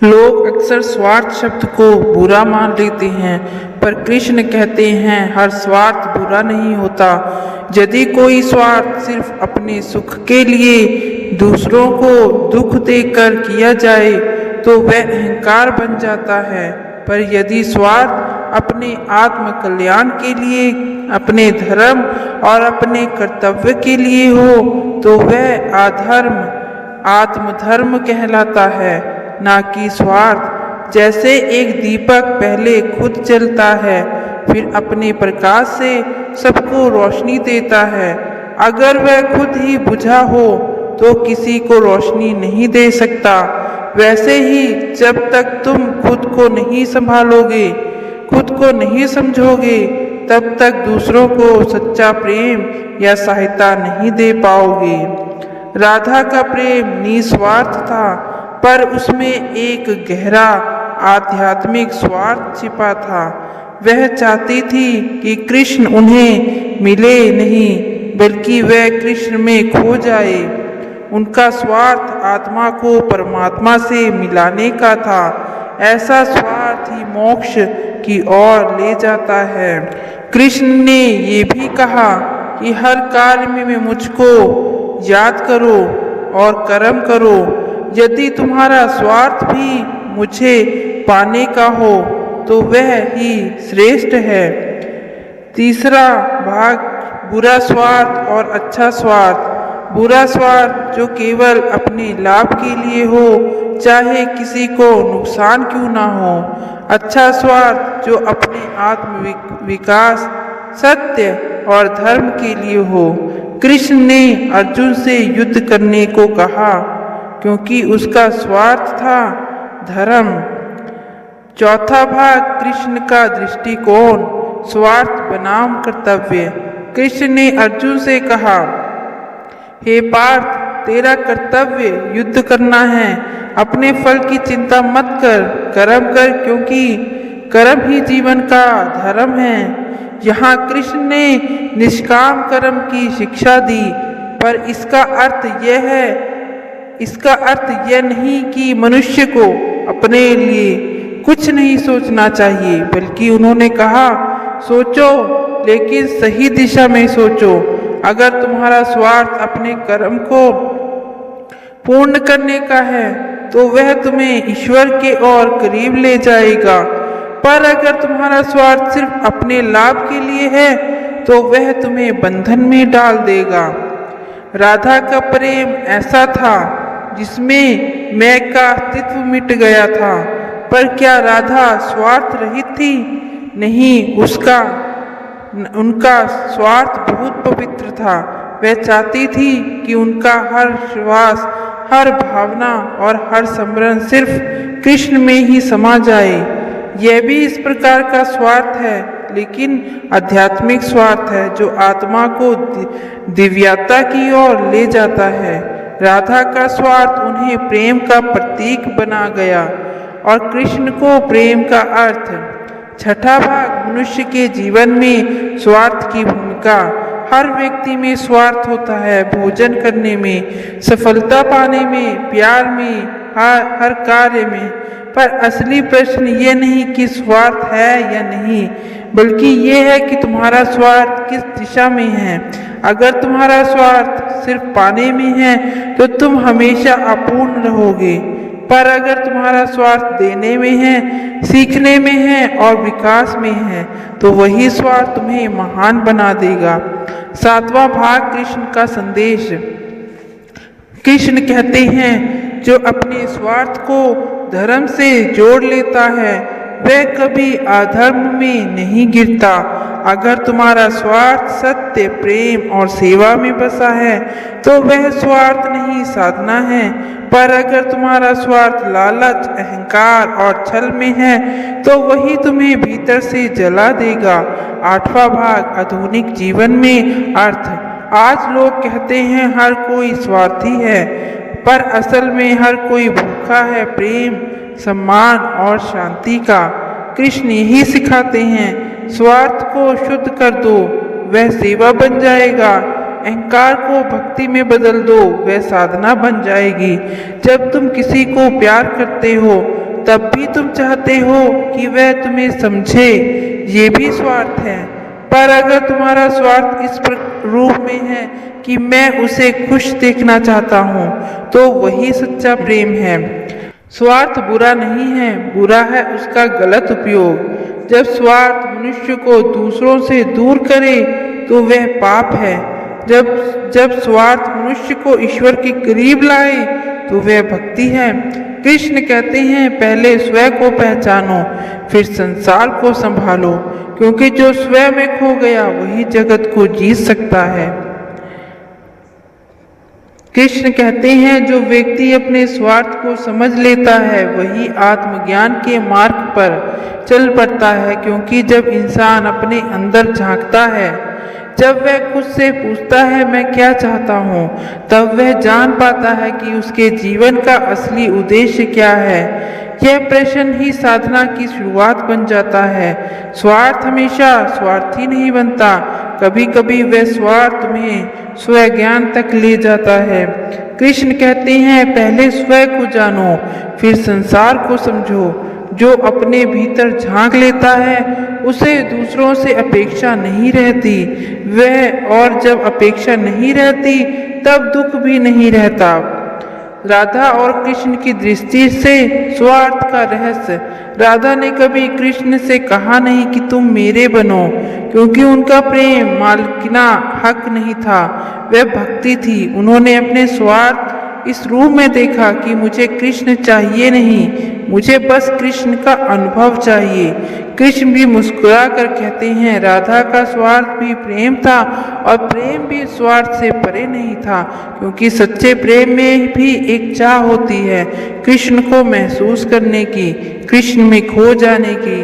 लोग अक्सर स्वार्थ शब्द को बुरा मान लेते हैं, पर कृष्ण कहते हैं हर स्वार्थ बुरा नहीं होता। यदि कोई स्वार्थ सिर्फ अपने सुख के लिए दूसरों को दुख देकर किया जाए तो वह अहंकार बन जाता है, पर यदि स्वार्थ अपने आत्म कल्याण के लिए, अपने धर्म और अपने कर्तव्य के लिए हो तो वह आत्मधर्म कहलाता है, ना कि स्वार्थ। जैसे एक दीपक पहले खुद जलता है, फिर अपने प्रकाश से सबको रोशनी देता है। अगर वह खुद ही बुझा हो तो किसी को रोशनी नहीं दे सकता। वैसे ही जब तक तुम खुद को नहीं संभालोगे, खुद को नहीं समझोगे, तब तक दूसरों को सच्चा प्रेम या सहायता नहीं दे पाओगे। राधा का प्रेम निस्वार्थ था, पर उसमें एक गहरा आध्यात्मिक स्वार्थ छिपा था। वह चाहती थी कि कृष्ण उन्हें मिले नहीं, बल्कि वह कृष्ण में खो जाए। उनका स्वार्थ आत्मा को परमात्मा से मिलाने का था। ऐसा स्वार्थ ही मोक्ष की ओर ले जाता है। कृष्ण ने ये भी कहा कि हर कार्य में मुझको याद करो और कर्म करो। यदि तुम्हारा स्वार्थ भी मुझे पाने का हो तो वह ही श्रेष्ठ है। तीसरा भाग, बुरा स्वार्थ और अच्छा स्वार्थ। बुरा स्वार्थ जो केवल अपने लाभ के लिए हो, चाहे किसी को नुकसान क्यों ना हो। अच्छा स्वार्थ जो अपने आत्म विकास, सत्य और धर्म के लिए हो। कृष्ण ने अर्जुन से युद्ध करने को कहा क्योंकि उसका स्वार्थ था धर्म। चौथा भाग, कृष्ण का दृष्टिकोण, स्वार्थ बनाम कर्तव्य। कृष्ण ने अर्जुन से कहा, हे पार्थ, तेरा कर्तव्य युद्ध करना है। अपने फल की चिंता मत कर, कर्म कर, क्योंकि कर्म ही जीवन का धर्म है। यहाँ कृष्ण ने निष्काम कर्म की शिक्षा दी, पर इसका अर्थ यह नहीं कि मनुष्य को अपने लिए कुछ नहीं सोचना चाहिए, बल्कि उन्होंने कहा, सोचो लेकिन सही दिशा में सोचो। अगर तुम्हारा स्वार्थ अपने कर्म को पूर्ण करने का है तो वह तुम्हें ईश्वर के और करीब ले जाएगा, पर अगर तुम्हारा स्वार्थ सिर्फ अपने लाभ के लिए है तो वह तुम्हें बंधन में डाल देगा। राधा का प्रेम ऐसा था जिसमें मैं का अस्तित्व मिट गया था। पर क्या राधा स्वार्थ रहित थी? नहीं, उनका स्वार्थ बहुत पवित्र था। वह चाहती थी कि उनका हर श्वास, हर भावना और हर स्मरण सिर्फ कृष्ण में ही समा जाए। यह भी इस प्रकार का स्वार्थ है, लेकिन आध्यात्मिक स्वार्थ है जो आत्मा को दिव्यता की ओर ले जाता है। राधा का स्वार्थ उन्हें प्रेम का प्रतीक बना गया और कृष्ण को प्रेम का अर्थ। छठा भाग, मनुष्य के जीवन में स्वार्थ की भूमिका। हर व्यक्ति में स्वार्थ होता है, भोजन करने में, सफलता पाने में, प्यार में, हर कार्य में। पर असली प्रश्न ये नहीं कि स्वार्थ है या नहीं, बल्कि ये है कि तुम्हारा स्वार्थ किस दिशा में है। अगर तुम्हारा स्वार्थ सिर्फ पाने में है तो तुम हमेशा अपूर्ण रहोगे, पर अगर तुम्हारा स्वार्थ देने में है, सीखने में है और विकास में है तो वही स्वार्थ तुम्हें महान बना देगा। सातवां भाग, कृष्ण का संदेश। कृष्ण कहते हैं, जो अपने स्वार्थ को धर्म से जोड़ लेता है वह कभी अधर्म में नहीं गिरता। अगर तुम्हारा स्वार्थ सत्य, प्रेम और सेवा में बसा है तो वह स्वार्थ नहीं, साधना है। पर अगर तुम्हारा स्वार्थ लालच, अहंकार और छल में है तो वही तुम्हें भीतर से जला देगा। आठवां भाग, आधुनिक जीवन में अर्थ। आज लोग कहते हैं हर कोई स्वार्थी है, पर असल में हर कोई भूखा है प्रेम, सम्मान और शांति का। कृष्ण यही सिखाते हैं, स्वार्थ को शुद्ध कर दो, वह सेवा बन जाएगा। अहंकार को भक्ति में बदल दो, वह साधना बन जाएगी। जब तुम किसी को प्यार करते हो तब भी तुम चाहते हो कि वह तुम्हें समझे, ये भी स्वार्थ है। पर अगर तुम्हारा स्वार्थ इस रूप में है कि मैं उसे खुश देखना चाहता हूँ, तो वही सच्चा प्रेम है। स्वार्थ बुरा नहीं है, बुरा है उसका गलत उपयोग। जब स्वार्थ मनुष्य को दूसरों से दूर करे तो वह पाप है। जब स्वार्थ मनुष्य को ईश्वर के करीब लाए तो वह भक्ति है। कृष्ण कहते हैं, पहले स्वयं को पहचानो, फिर संसार को संभालो, क्योंकि जो स्वयं में खो गया वही जगत को जीत सकता है। कृष्ण कहते हैं, जो व्यक्ति अपने स्वार्थ को समझ लेता है वही आत्मज्ञान के मार्ग पर चल पड़ता है, क्योंकि जब इंसान अपने अंदर झांकता है, जब वह खुद से पूछता है मैं क्या चाहता हूँ, तब वह जान पाता है कि उसके जीवन का असली उद्देश्य क्या है। यह प्रश्न ही साधना की शुरुआत बन जाता है। स्वार्थ हमेशा स्वार्थी नहीं बनता, कभी कभी वह स्वार्थ में स्वज्ञान तक ले जाता है। कृष्ण कहते हैं, पहले स्वयं को जानो, फिर संसार को समझो। जो अपने भीतर झांक लेता है उसे दूसरों से अपेक्षा नहीं रहती, और जब अपेक्षा नहीं रहती तब दुख भी नहीं रहता। राधा और कृष्ण की दृष्टि से स्वार्थ का रहस्य। राधा ने कभी कृष्ण से कहा नहीं कि तुम मेरे बनो, क्योंकि उनका प्रेम मालिकाना हक नहीं था, वह भक्ति थी। उन्होंने अपने स्वार्थ इस रूप में देखा कि मुझे कृष्ण चाहिए नहीं, मुझे बस कृष्ण का अनुभव चाहिए। कृष्ण भी मुस्कुरा कर कहते हैं, राधा का स्वार्थ भी प्रेम था और प्रेम भी स्वार्थ से परे नहीं था, क्योंकि सच्चे प्रेम में भी एक चाह होती है कृष्ण को महसूस करने की, कृष्ण में खो जाने की।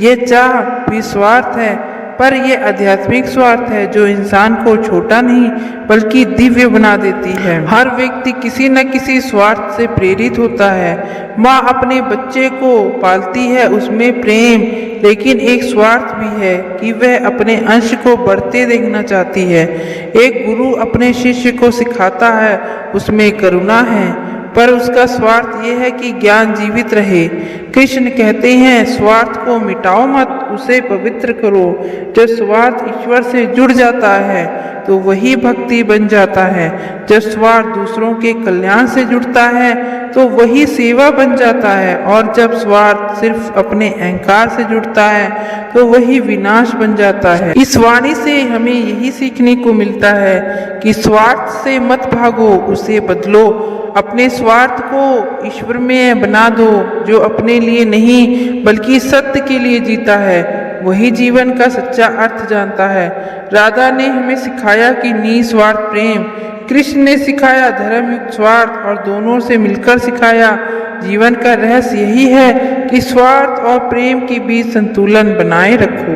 ये चाह भी स्वार्थ है, पर यह आध्यात्मिक स्वार्थ है जो इंसान को छोटा नहीं बल्कि दिव्य बना देती है। हर व्यक्ति किसी न किसी स्वार्थ से प्रेरित होता है। माँ अपने बच्चे को पालती है, उसमें प्रेम, लेकिन एक स्वार्थ भी है कि वह अपने अंश को बढ़ते देखना चाहती है। एक गुरु अपने शिष्य को सिखाता है, उसमें करुणा है, पर उसका स्वार्थ यह है कि ज्ञान जीवित रहे। कृष्ण कहते हैं, स्वार्थ को मिटाओ मत, उसे पवित्र करो। जब स्वार्थ ईश्वर से जुड़ जाता है तो वही भक्ति बन जाता है। जब स्वार्थ दूसरों के कल्याण से जुड़ता है तो वही सेवा बन जाता है, और जब स्वार्थ सिर्फ अपने अहंकार से जुड़ता है तो वही विनाश बन जाता है। इस वाणी से हमें यही सीखने को मिलता है कि स्वार्थ से मत भागो, उसे बदलो। अपने स्वार्थ को ईश्वर में बना दो। जो अपने लिए नहीं बल्कि सत्य के लिए जीता है वही जीवन का सच्चा अर्थ जानता है। राधा ने हमें सिखाया कि निस्वार्थ प्रेम, कृष्ण ने सिखाया धर्मयुक्त स्वार्थ, और दोनों से मिलकर सिखाया जीवन का रहस्य यही है कि स्वार्थ और प्रेम के बीच संतुलन बनाए रखो।